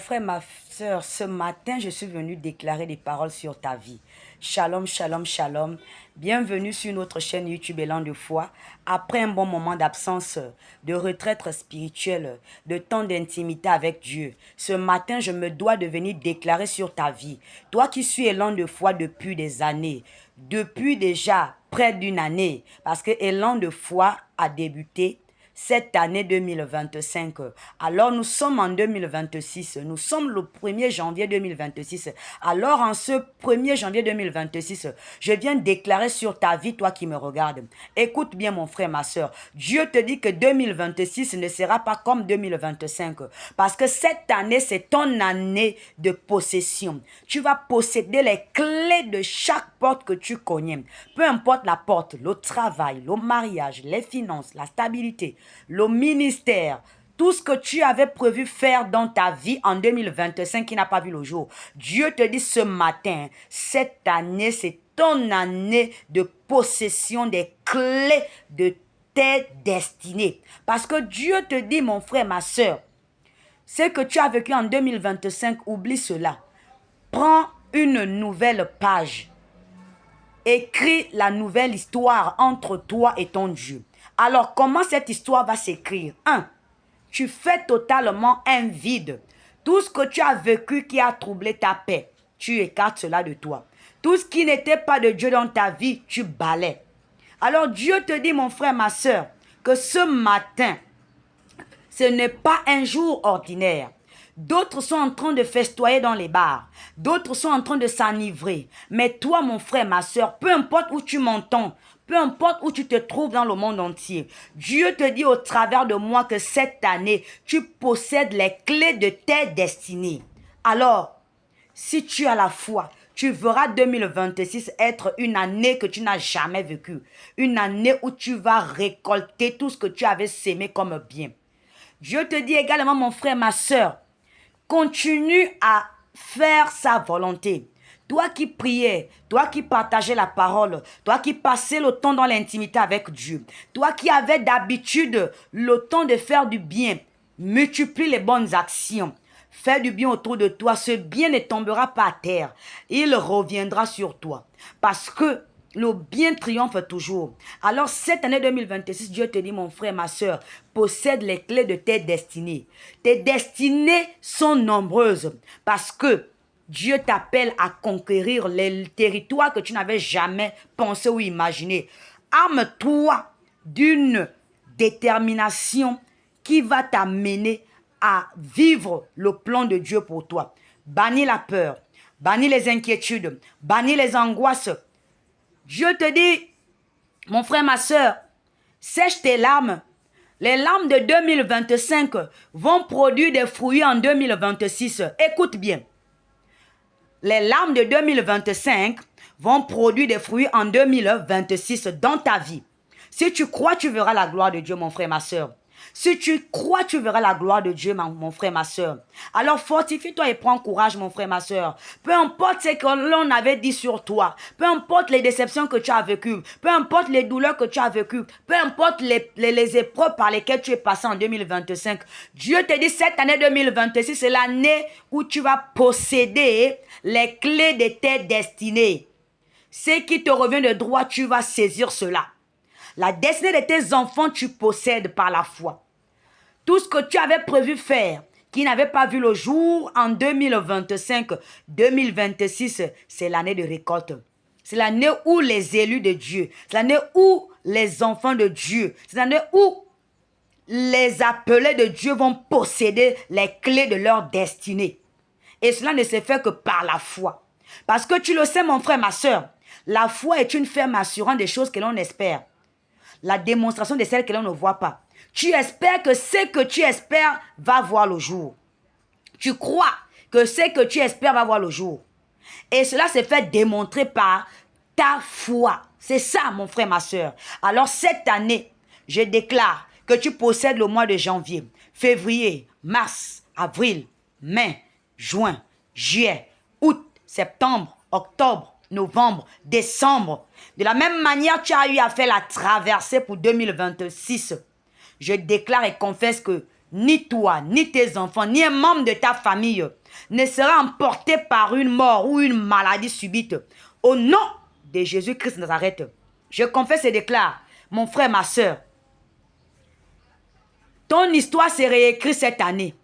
frère, ma soeur, ce matin, je suis venue déclarer des paroles sur ta vie. Shalom, shalom, shalom. Bienvenue sur notre chaîne YouTube Élan de foi. Après un bon moment d'absence, de retraite spirituelle, de temps d'intimité avec Dieu, ce matin, je me dois de venir déclarer sur ta vie. Toi qui suis Élan de foi depuis des années, depuis déjà près d'une année, parce que Élan de foi a débuté cette année 2025. Alors nous sommes en 2026, nous sommes le 1er janvier 2026. Alors en ce 1er janvier 2026, je viens déclarer sur ta vie, toi qui me regardes. Écoute bien mon frère, ma soeur. Dieu te dit que 2026 ne sera pas comme 2025. Parce que cette année, c'est ton année de possession. Tu vas posséder les clés de chaque porte que tu connais. Peu importe la porte, le travail, le mariage, les finances, la stabilité, le ministère, tout ce que tu avais prévu faire dans ta vie en 2025 qui n'a pas vu le jour. Dieu te dit ce matin, cette année, c'est ton année de possession des clés de tes destinées. Parce que Dieu te dit, mon frère, ma soeur, ce que tu as vécu en 2025, oublie cela. Prends une nouvelle page. Écris la nouvelle histoire entre toi et ton Dieu. Alors, comment cette histoire va s'écrire? 1. Tu fais totalement un vide. Tout ce que tu as vécu qui a troublé ta paix, tu écartes cela de toi. Tout ce qui n'était pas de Dieu dans ta vie, tu balais. Alors, Dieu te dit, mon frère, ma soeur, que ce matin, ce n'est pas un jour ordinaire. D'autres sont en train de festoyer dans les bars. D'autres sont en train de s'enivrer. Mais toi, mon frère, ma soeur, peu importe où tu m'entends, peu importe où tu te trouves dans le monde entier, Dieu te dit au travers de moi que cette année, tu possèdes les clés de tes destinées. Alors, si tu as la foi, tu verras 2026 être une année que tu n'as jamais vécue. Une année où tu vas récolter tout ce que tu avais sémé comme bien. Dieu te dit également, mon frère, ma soeur, continue à faire sa volonté. Toi qui priais, toi qui partageais la parole, toi qui passais le temps dans l'intimité avec Dieu, toi qui avais d'habitude le temps de faire du bien, multiplie les bonnes actions. Fais du bien autour de toi, ce bien ne tombera pas à terre. Il reviendra sur toi. Parce que le bien triomphe toujours. Alors cette année 2026, Dieu te dit, mon frère, ma soeur, possède les clés de tes destinées. Tes destinées sont nombreuses parce que Dieu t'appelle à conquérir les territoires que tu n'avais jamais pensé ou imaginé. Arme-toi d'une détermination qui va t'amener à vivre le plan de Dieu pour toi. Bannis la peur, bannis les inquiétudes, bannis les angoisses. Dieu te dit, mon frère, ma soeur, sèche tes larmes. Les larmes de 2025 vont produire des fruits en 2026. Écoute bien. Les larmes de 2025 vont produire des fruits en 2026 dans ta vie. Si tu crois, tu verras la gloire de Dieu, mon frère, ma soeur. Si tu crois, tu verras la gloire de Dieu, mon frère, ma soeur. Alors fortifie-toi et prends courage, mon frère, ma soeur. Peu importe ce que l'on avait dit sur toi, peu importe les déceptions que tu as vécues, peu importe les douleurs que tu as vécues, peu importe les épreuves par lesquelles tu es passé en 2025, Dieu te dit cette année 2026, c'est l'année où tu vas posséder les clés de tes destinées. Ce qui te revient de droit, tu vas saisir cela. La destinée de tes enfants, tu possèdes par la foi. Tout ce que tu avais prévu faire, qui n'avait pas vu le jour en 2025, 2026, c'est l'année de récolte. C'est l'année où les élus de Dieu, c'est l'année où les enfants de Dieu, c'est l'année où les appelés de Dieu vont posséder les clés de leur destinée. Et cela ne se fait que par la foi. Parce que tu le sais, mon frère, ma soeur, la foi est une ferme assurance des choses que l'on espère. La démonstration de celles que l'on ne voit pas. Tu espères que ce que tu espères va voir le jour. Tu crois que ce que tu espères va voir le jour. Et cela se fait démontrer par ta foi. C'est ça, mon frère, ma soeur. Alors cette année, je déclare que tu possèdes le mois de janvier, février, mars, avril, mai, juin, juillet, août, septembre, octobre, novembre, décembre. De la même manière, tu as eu à faire la traversée pour 2026. Je déclare et confesse que ni toi, ni tes enfants, ni un membre de ta famille ne sera emporté par une mort ou une maladie subite. Au nom de Jésus-Christ de Nazareth, je confesse et déclare, mon frère, ma soeur, ton histoire s'est réécrite cette année.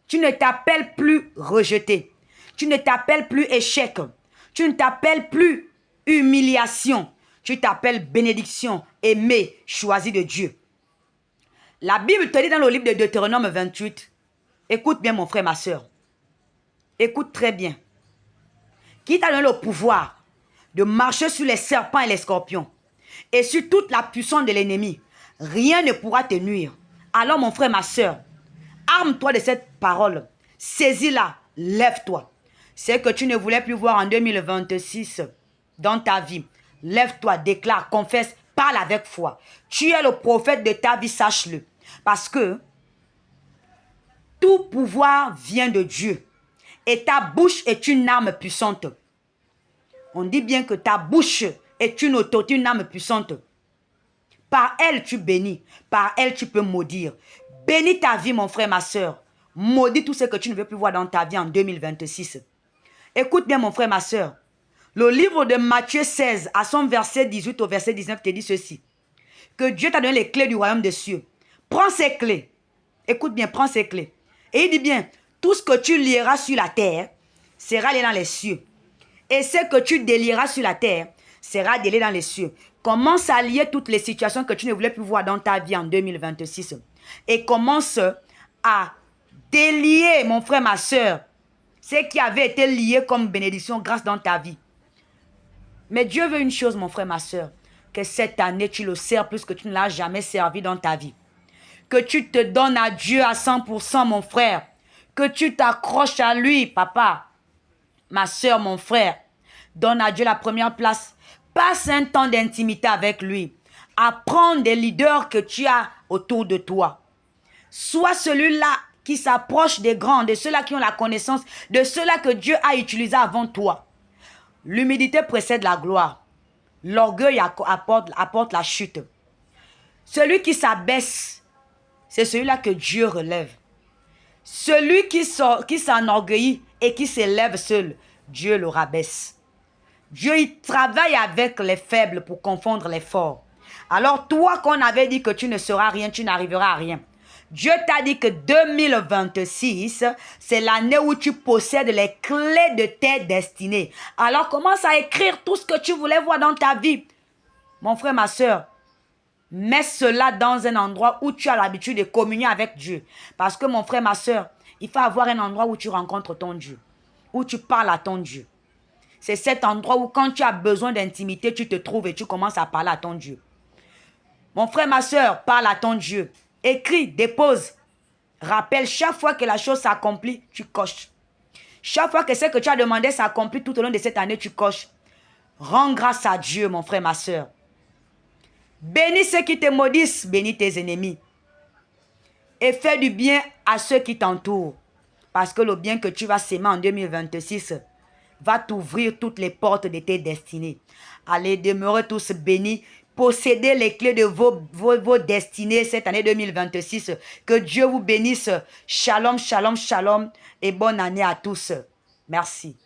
Tu ne t'appelles plus rejeté. Tu ne t'appelles plus échec. Tu ne t'appelles plus humiliation. Tu t'appelles bénédiction, aimé, choisi de Dieu. La Bible te dit dans le livre de Deutéronome 28, écoute bien mon frère, ma soeur. Écoute très bien. Qui t'a donné le pouvoir de marcher sur les serpents et les scorpions et sur toute la puissance de l'ennemi. Rien ne pourra te nuire. Alors mon frère, ma soeur, arme-toi de cette parole. Saisis-la, lève-toi. C'est que tu ne voulais plus voir en 2026 dans ta vie. Lève-toi, déclare, confesse, parle avec foi. Tu es le prophète de ta vie, sache-le. Parce que tout pouvoir vient de Dieu. Et ta bouche est une arme puissante. On dit bien que ta bouche est une arme puissante. Par elle, tu bénis. Par elle, tu peux maudire. Bénis ta vie, mon frère, ma soeur. Maudis tout ce que tu ne veux plus voir dans ta vie en 2026. Écoute bien, mon frère, ma soeur. Le livre de Matthieu 16, à son verset 18 au verset 19, te dit ceci. Que Dieu t'a donné les clés du royaume des cieux. Prends ces clés. Écoute bien, prends ces clés. Et il dit bien, tout ce que tu lieras sur la terre sera lié dans les cieux. Et ce que tu délieras sur la terre sera délié dans les cieux. Commence à lier toutes les situations que tu ne voulais plus voir dans ta vie en 2026. Et commence à délier, mon frère, ma soeur, ce qui avait été lié comme bénédiction, grâce dans ta vie. Mais Dieu veut une chose, mon frère, ma soeur, que cette année, tu le sers plus que tu ne l'as jamais servi dans ta vie. Que tu te donnes à Dieu à 100%, mon frère. Que tu t'accroches à lui, papa. Ma soeur, mon frère. Donne à Dieu la première place. Passe un temps d'intimité avec lui. Apprends des leaders que tu as autour de toi. Sois celui-là qui s'approche des grands, de ceux-là qui ont la connaissance, de ceux-là que Dieu a utilisés avant toi. L'humilité précède la gloire. L'orgueil apporte la chute. Celui qui s'abaisse, c'est celui-là que Dieu relève. Celui qui s'enorgueillit et qui s'élève seul, Dieu le rabaisse. Dieu, il travaille avec les faibles pour confondre les forts. Alors toi qu'on avait dit que tu ne seras rien, tu n'arriveras à rien. Dieu t'a dit que 2026, c'est l'année où tu possèdes les clés de tes destinées. Alors commence à écrire tout ce que tu voulais voir dans ta vie. Mon frère, ma soeur, mets cela dans un endroit où tu as l'habitude de communier avec Dieu. Parce que mon frère, ma soeur, il faut avoir un endroit où tu rencontres ton Dieu. Où tu parles à ton Dieu. C'est cet endroit où quand tu as besoin d'intimité, tu te trouves et tu commences à parler à ton Dieu. Mon frère, ma soeur, parle à ton Dieu. Écris, dépose. Rappelle, chaque fois que la chose s'accomplit, tu coches. Chaque fois que ce que tu as demandé s'accomplit tout au long de cette année, tu coches. Rends grâce à Dieu, mon frère, ma soeur. Bénis ceux qui te maudissent, bénis tes ennemis. Et fais du bien à ceux qui t'entourent. Parce que le bien que tu vas s'aimer en 2026 va t'ouvrir toutes les portes de tes destinées. Allez, demeurez tous bénis. Possédez les clés de vos destinées cette année 2026. Que Dieu vous bénisse. Shalom, shalom, shalom. Et bonne année à tous. Merci.